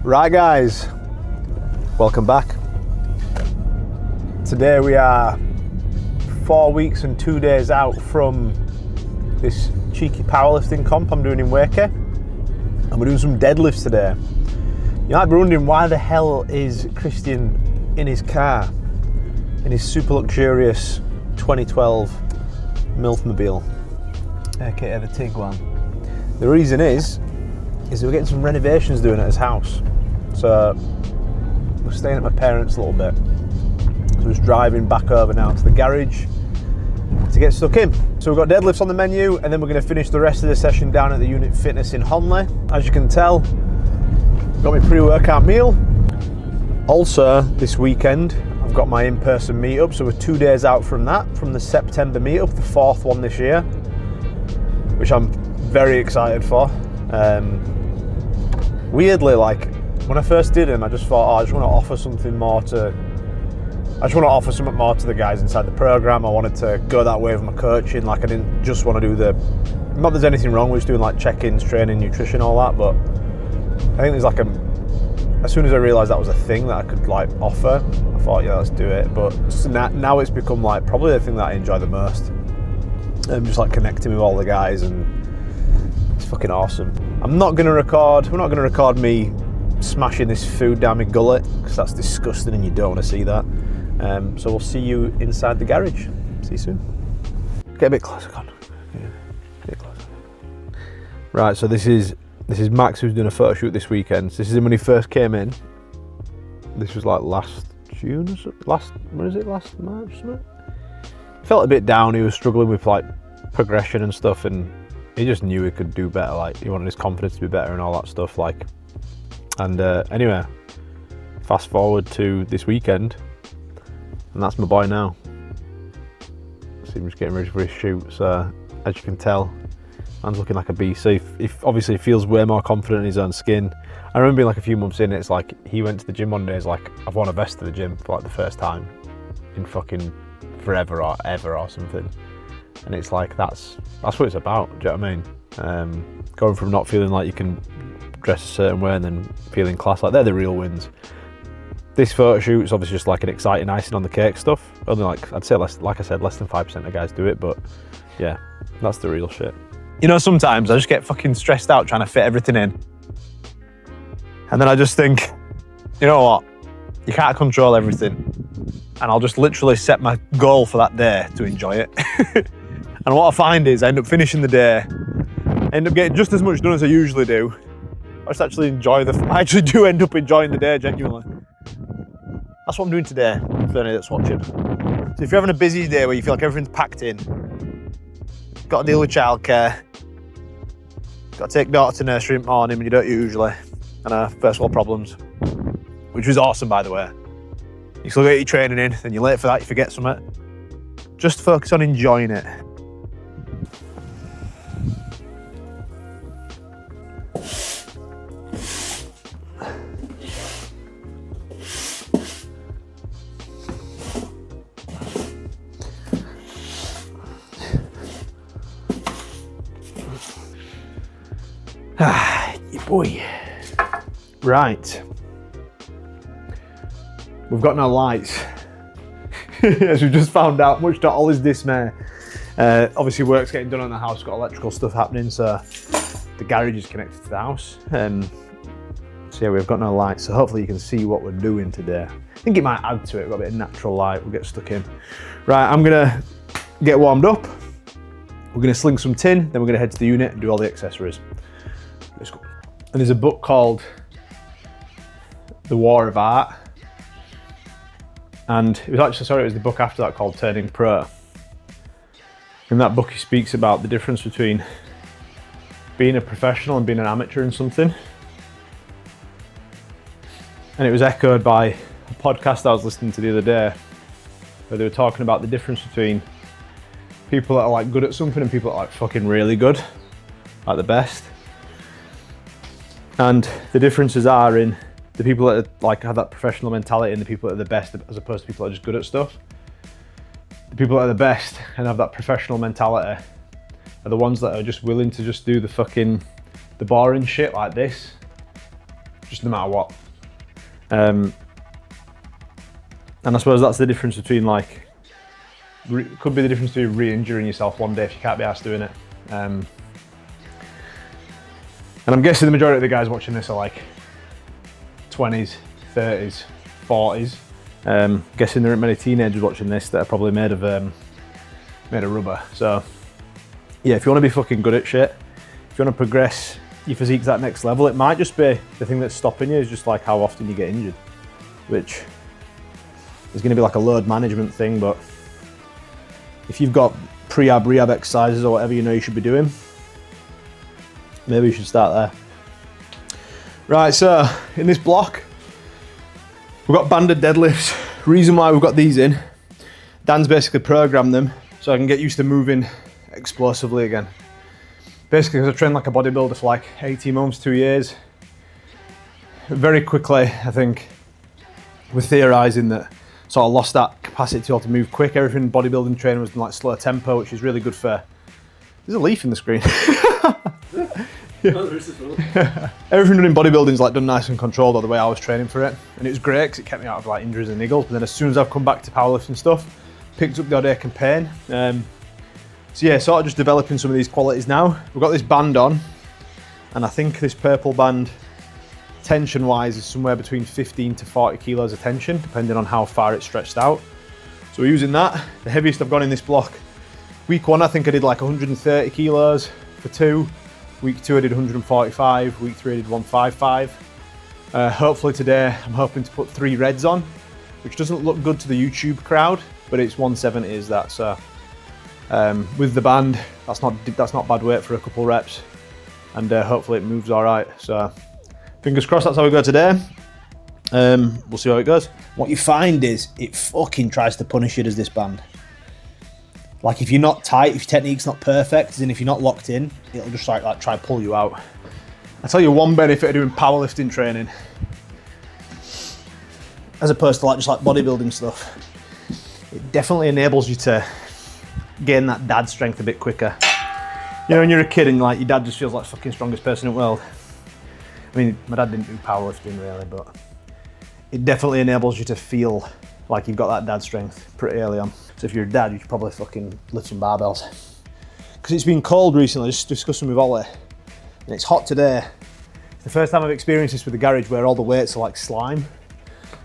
Right guys, welcome back. Today we are 4 weeks and 2 days out from this cheeky powerlifting comp I'm doing in Wakey, and we're doing some deadlifts today. You might be wondering, why the hell is Christian in his car, in his super luxurious 2012 Milfmobile, aka the Tiguan? The reason is we're getting some renovations doing at his house. So we're staying at my parents' a little bit. So we're just driving back over now to the garage to get stuck in. So we've got deadlifts on the menu, and then we're going to finish the rest of the session down at the Unit Fitness in Honley. As you can tell, got my pre-workout meal. Also, this weekend, I've got my in-person meetup. So we're 2 days out from that, from the September meetup, the fourth one this year, which I'm very excited for. Weirdly, like, when I first did them, I just thought, I just want to offer something more to the guys inside the program. I wanted to go that way with my coaching. Like, I didn't just want to do not that there's anything wrong with just doing like check-ins, training, nutrition, all that, but I think there's like as soon as I realised that was a thing that I could like offer, I thought, yeah, let's do it. But now it's become like probably the thing that I enjoy the most. Just like connecting with all the guys, and it's fucking awesome. We're not going to record me smashing this food down my gullet, because that's disgusting and you don't want to see that. So we'll see you inside the garage. See you soon. Get a bit closer, Con. Yeah, get a bit closer. Right, so this is Max, who's doing a photo shoot this weekend. So this is him when he first came in. This was like last June or something. Last March? Something? Felt a bit down. He was struggling with like progression and stuff, and he just knew he could do better. Like, he wanted his confidence to be better and all that stuff. Like, and anyway, fast forward to this weekend, and that's my boy now. So I'm just getting ready for his shoot. So as you can tell, man's looking like a beast. So he obviously feels way more confident in his own skin. I remember being like a few months in, it's like he went to the gym one day, he's like, I've worn a vest to the gym for like the first time in fucking forever or ever or something. And it's like, that's what it's about, do you know what I mean? Going from not feeling like you can dress a certain way and then feeling class, like they're the real wins. This photo shoot is obviously just like an exciting icing on the cake stuff. Only like, I'd say less than 5% of guys do it, but yeah, that's the real shit. You know, sometimes I just get fucking stressed out trying to fit everything in. And then I just think, you know what? You can't control everything. And I'll just literally set my goal for that day to enjoy it. And what I find is I end up finishing the day, I end up getting just as much done as I usually do. I actually do end up enjoying the day, genuinely. That's what I'm doing today, for anyone that's watching. So if you're having a busy day where you feel like everything's packed in, got to deal with childcare, got to take daughter to nursery in the morning when you don't usually, and first world problems, which was awesome, by the way. You still get your training in, then you're late for that, you forget something. Just focus on enjoying it. Yeah, boy. Right. We've got no lights. As we've just found out, much to Ollie's dismay. Obviously work's getting done on the house, got electrical stuff happening, so the garage is connected to the house. So yeah, we've got no lights, so hopefully you can see what we're doing today. I think it might add to it, we've got a bit of natural light, we'll get stuck in. Right, I'm gonna get warmed up. We're gonna sling some tin, then we're gonna head to the unit and do all the accessories. Let's go. And there's a book called The War of Art. And it was the book after that called Turning Pro. In that book, he speaks about the difference between being a professional and being an amateur in something. And it was echoed by a podcast I was listening to the other day, where they were talking about the difference between people that are like good at something and people that are like fucking really good, like the best. And the differences are in the people that are, like, have that professional mentality and the people that are the best, as opposed to people that are just good at stuff. The people that are the best and have that professional mentality are the ones that are just willing to just do the boring shit like this, just no matter what. And I suppose that's the difference between like, could be the difference between re-injuring yourself one day if you can't be arsed doing it. And I'm guessing the majority of the guys watching this are like 20s, 30s, 40s. Guessing there aren't many teenagers watching this that are probably made of rubber. So yeah, if you want to be fucking good at shit, if you want to progress your physique to that next level, it might just be the thing that's stopping you is just like how often you get injured, which is going to be like a load management thing. But if you've got pre-ab, rehab exercises or whatever you know you should be doing, maybe you should start there. Right, so in this block, we've got banded deadlifts. Reason why we've got these in, Dan's basically programmed them so I can get used to moving explosively again. Basically, because I've trained like a bodybuilder for like 18 months, 2 years. Very quickly, I think, we're theorising that sort of lost that capacity to be able to move quick. Everything in bodybuilding training was like slow tempo, which is really good for... There's a leaf in the screen. Everything done in bodybuilding is like done nice and controlled, or the way I was training for it, and it was great because it kept me out of like injuries and niggles. But then as soon as I've come back to powerlifting stuff, picked up the odd ache and pain. So yeah, sort of just developing some of these qualities now. We've got this band on, and I think this purple band, tension wise, is somewhere between 15 to 40 kilos of tension, depending on how far it's stretched out. So we're using that. The heaviest I've gone in this block, week 1 I think I did like 130 kilos for 2. Week 2 I did 145, week 3 I did 155. Hopefully today I'm hoping to put 3 reds on, which doesn't look good to the YouTube crowd, but it's 170 is that. So with the band, that's not bad weight for a couple reps, and hopefully it moves all right. So fingers crossed that's how we go today. We'll see how it goes. What you find is it fucking tries to punish you, does this band. Like if you're not tight, if your technique's not perfect, as in if you're not locked in, it'll just like try to pull you out. I tell you one benefit of doing powerlifting training, as opposed to like just like bodybuilding stuff, it definitely enables you to gain that dad strength a bit quicker. You know, when you're a kid and like your dad just feels like the fucking strongest person in the world. I mean, my dad didn't do powerlifting really, but it definitely enables you to feel like you've got that dad strength pretty early on. So if you're a dad, you should probably fucking lift some barbells. Because it's been cold recently, just discussing with Ollie, and it's hot today. It's the first time I've experienced this with the garage where all the weights are like slime.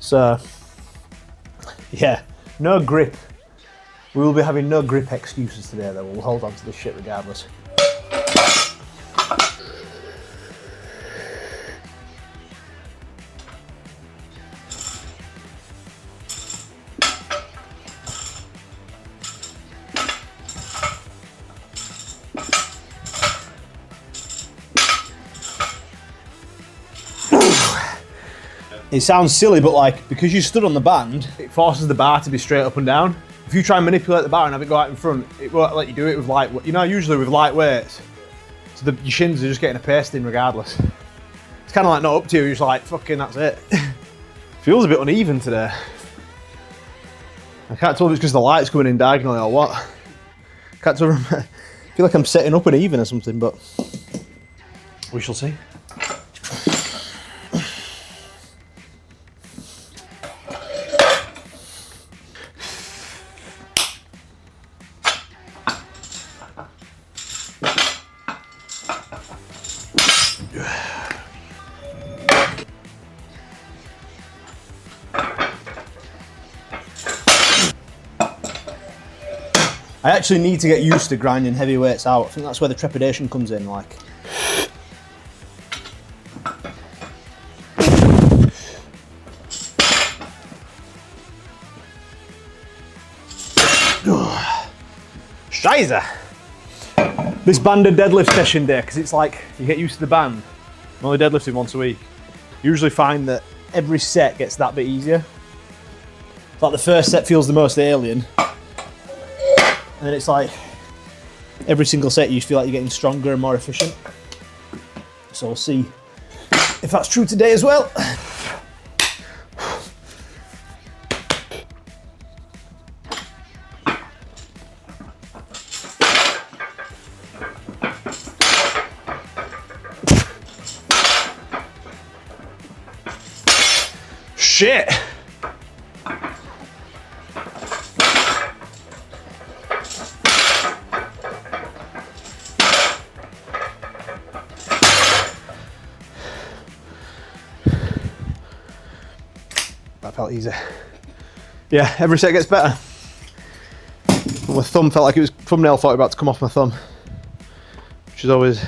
So, yeah, no grip. We will be having no grip excuses today though, we'll hold on to this shit regardless. It sounds silly, but like, because you stood on the band, it forces the bar to be straight up and down. If you try and manipulate the bar and have it go out in front, it won't let you do it with light, you know, usually with light weights, so your shins are just getting a pasting regardless. It's kind of like not up to you, you're just like, fucking that's it. Feels a bit uneven today. I can't tell if it's because the light's coming in diagonally or what. Can't tell, I feel like I'm setting up uneven or something, but we shall see. I actually need to get used to grinding heavy weights out. I think that's where the trepidation comes in, like. Scheiße! This banded deadlift session day, because it's like, you get used to the band. I'm only deadlifting once a week. You usually find that every set gets that bit easier. It's like the first set feels the most alien. And then it's like, every single set you feel like you're getting stronger and more efficient. So we'll see if that's true today as well. shit. That felt easy. Yeah, every set gets better. My thumb felt like thumbnail felt about to come off my thumb, which is always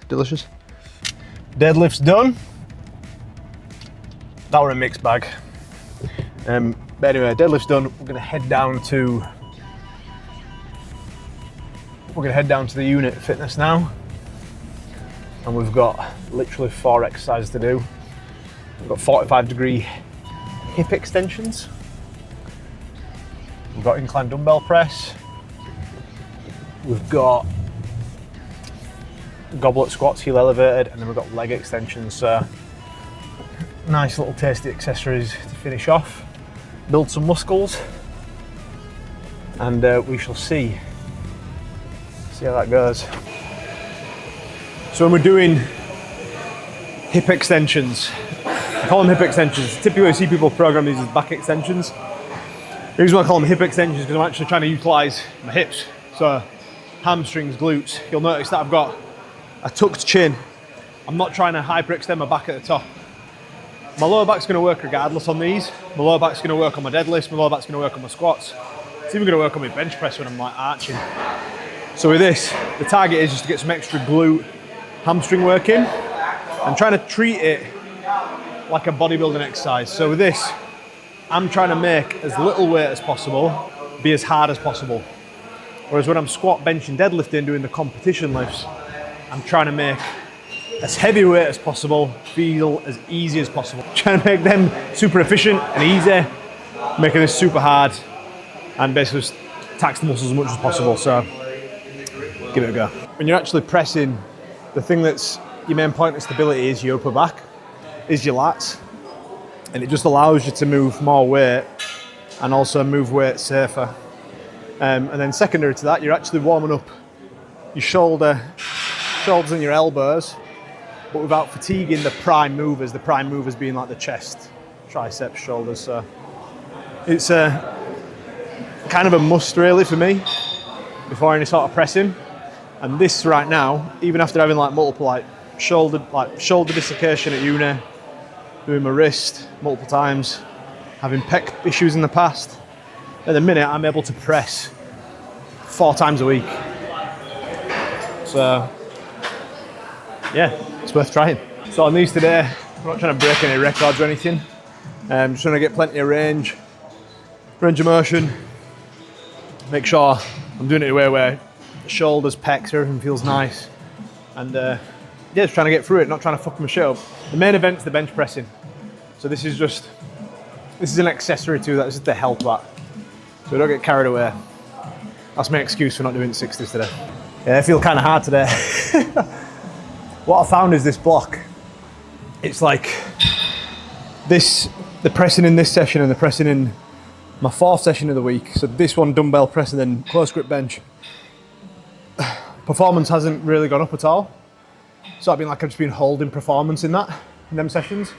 delicious. Deadlifts done. That were a mixed bag. But anyway, deadlift's done. We're gonna head down to the unit fitness now, and we've got literally 4 exercises to do. We've got 45-degree hip extensions. We've got incline dumbbell press. We've got goblet squats, heel elevated, and then we've got leg extensions. So nice little tasty accessories to finish off. Build some muscles, and we shall see how that goes. So when we're doing hip extensions, I call them hip extensions. Typically I see people program these as back extensions. The reason why I call them hip extensions is because I'm actually trying to utilize my hips. So hamstrings, glutes. You'll notice that I've got a tucked chin. I'm not trying to hyperextend my back at the top. My lower back's going to work regardless on these. My lower back's going to work on my deadlifts. My lower back's going to work on my squats. It's even going to work on my bench press when I'm like arching. So with this, the target is just to get some extra glute, hamstring work in. I'm trying to treat it like a bodybuilding exercise. So with this, I'm trying to make as little weight as possible, be as hard as possible. Whereas when I'm squat, bench and deadlifting, doing the competition lifts, I'm trying to make as heavy weight as possible, feel as easy as possible. Trying to make them super efficient and easy, making this super hard, and basically just tax the muscles as much as possible. So give it a go. When you're actually pressing, the thing that's your main point of stability is your upper back, is your lats. And it just allows you to move more weight and also move weight safer. And then secondary to that, you're actually warming up your shoulders and your elbows, but without fatiguing the prime movers being like the chest, triceps, shoulders. So it's kind of a must really for me before any sort of pressing. And this right now, even after having like multiple shoulder dislocation at uni, doing my wrist multiple times, having pec issues in the past, at the minute I'm able to press 4 times a week. So yeah, it's worth trying. So on these today, I'm not trying to break any records or anything. I'm just trying to get plenty of range of motion, make sure I'm doing it in a way where shoulders, pecs, everything feels nice. And yeah, just trying to get through it, not trying to fuck my shit up. The main event's the bench pressing. So this is an accessory to that, this is to help that. So don't get carried away. That's my excuse for not doing 60s today. Yeah, I feel kind of hard today. What I found is this block. It's like this, the pressing in this session and the pressing in my 4th session of the week. So this one dumbbell press and then close grip bench. Performance hasn't really gone up at all. So I've just been holding performance in them sessions.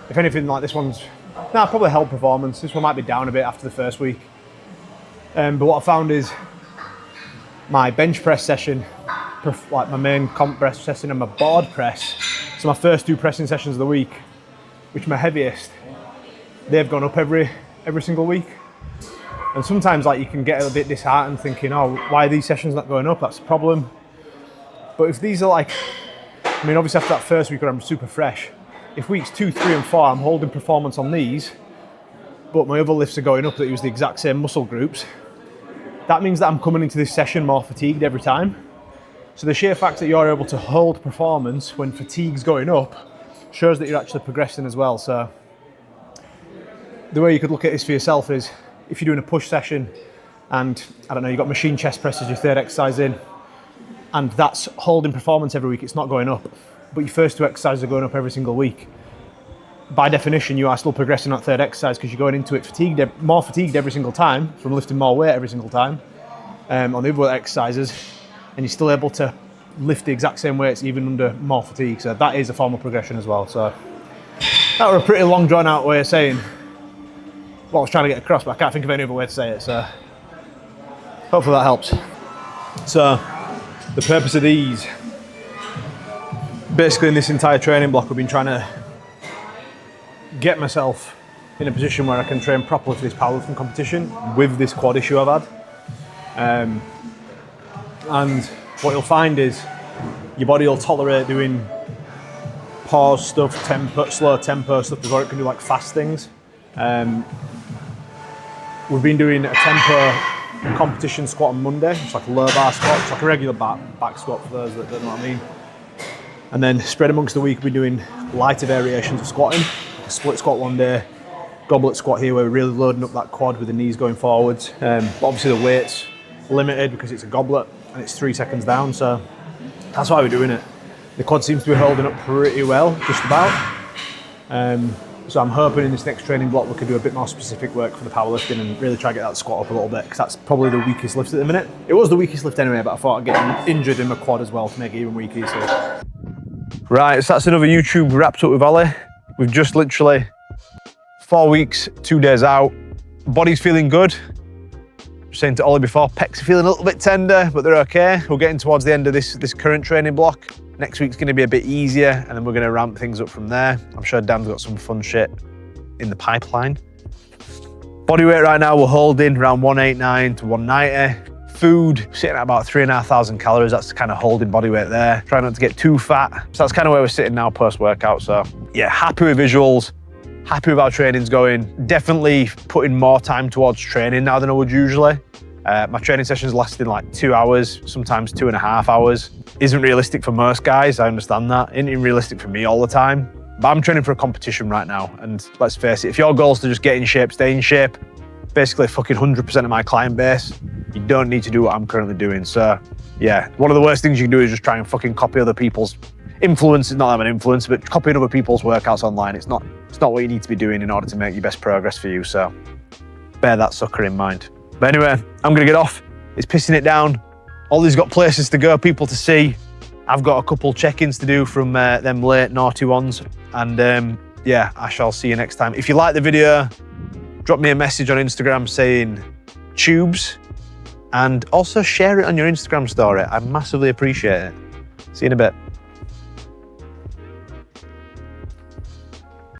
If anything, like this one's, probably held performance. This one might be down a bit after the first week. But what I found is my bench press session, like my main comp press session and my board press, so my first 2 pressing sessions of the week, which are my heaviest, they've gone up every single week. And sometimes like you can get a bit disheartened thinking, oh, why are these sessions not going up? That's the problem. But if these are obviously after that first week where I'm super fresh, if weeks 2, 3 and 4 I'm holding performance on these, but my other lifts are going up that use the exact same muscle groups, that means that I'm coming into this session more fatigued every time. So the sheer fact that you're able to hold performance when fatigue's going up shows that you're actually progressing as well. So the way you could look at this for yourself is if you're doing a push session and I don't know, you've got machine chest presses, your 3rd exercise in, and that's holding performance every week, it's not going up, but your first 2 exercises are going up every single week. By definition, you are still progressing that 3rd exercise because you're going into it more fatigued every single time from lifting more weight every single time on the other exercises, and you're still able to lift the exact same weights even under more fatigue. So that is a form of progression as well. So That was a pretty long drawn out way of saying what I was trying to get across, but I can't think of any other way to say it, so hopefully that helps. So the purpose of these, basically in this entire training block, I've been trying to get myself in a position where I can train properly for this powerlifting competition with this quad issue I've had. And what you'll find is your body will tolerate doing pause stuff, slow tempo stuff before it can do like fast things. We've been doing a tempo competition squat on Monday. It's like a low bar squat. It's like a regular back squat for those that don't know what I mean. And then spread amongst the week, we're doing lighter variations of squatting. A split squat one day, goblet squat here where we're really loading up that quad with the knees going forwards. But obviously the weight's limited because it's a goblet and it's 3 seconds down, so that's why we're doing it. The quad seems to be holding up pretty well, just about. So I'm hoping in this next training block we can do a bit more specific work for the powerlifting and really try to get that squat up a little bit, because that's probably the weakest lift at the minute. It was the weakest lift anyway, but I thought I'd get injured in my quad as well to make it even weaker. So. Right, so that's another YouTube wrapped up with Ollie. We've just literally 4 weeks, 2 days out. Body's feeling good. Just saying to Ollie before, pecs are feeling a little bit tender, but they're okay. We're getting towards the end of this current training block. Next week's going to be a bit easier, and then we're going to ramp things up from there. I'm sure Dan's got some fun shit in the pipeline. Body weight right now, we're holding around 189 to 190. Food, sitting at about 3,500 calories. That's the kind of holding body weight there. Try not to get too fat. So that's kind of where we're sitting now post-workout. So yeah, happy with visuals, happy with how training's going. Definitely putting more time towards training now than I would usually. My training sessions lasting like 2 hours, sometimes 2.5 hours. Isn't realistic for most guys, I understand that. Isn't even realistic for me all the time. But I'm training for a competition right now, and let's face it, if your goal is to just get in shape, stay in shape, basically fucking 100% of my client base, you don't need to do what I'm currently doing. So yeah, one of the worst things you can do is just try and fucking copy other people's influences. Not that I'm an influencer, but copying other people's workouts online. It's not what you need to be doing in order to make your best progress for you. So bear that sucker in mind. But anyway, I'm gonna get off. It's pissing it down. Ollie's got places to go, people to see. I've got a couple check-ins to do from them late naughty ones. And yeah, I shall see you next time. If you like the video, drop me a message on Instagram saying tubes, and also share it on your Instagram story. I massively appreciate it. See you in a bit.